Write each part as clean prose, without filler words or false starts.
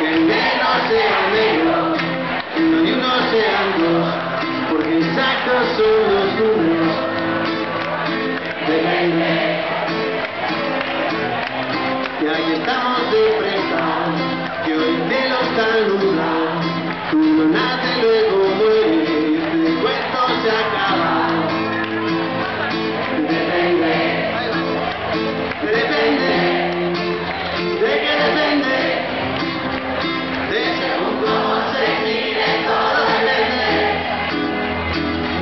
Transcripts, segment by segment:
que en menos sean menos, que uno y uno sean dos, porque exactos son los números. Depende. Y aquí estamos de frente, que hoy el cielo está nublado, uno nace luego muere y este cuento se acaba. Depende, depende, ¿de qué depende? De según cómo se mire todo depende.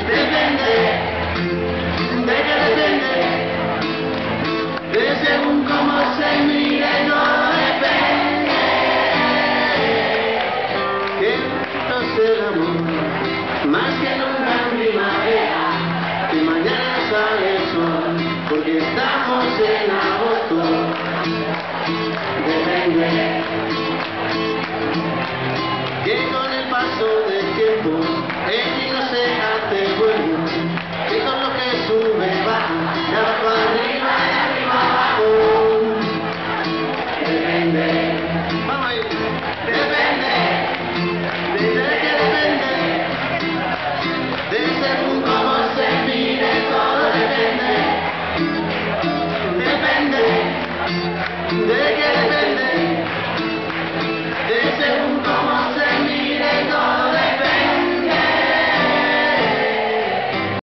Depende, ¿de qué depende? De según cómo se mire todo depende. Que no sea el amor, más que nunca en primavera, que mañana sale el sol, porque estamos en agosto. Depende. Que con el paso del tiempo el vino se hace bueno,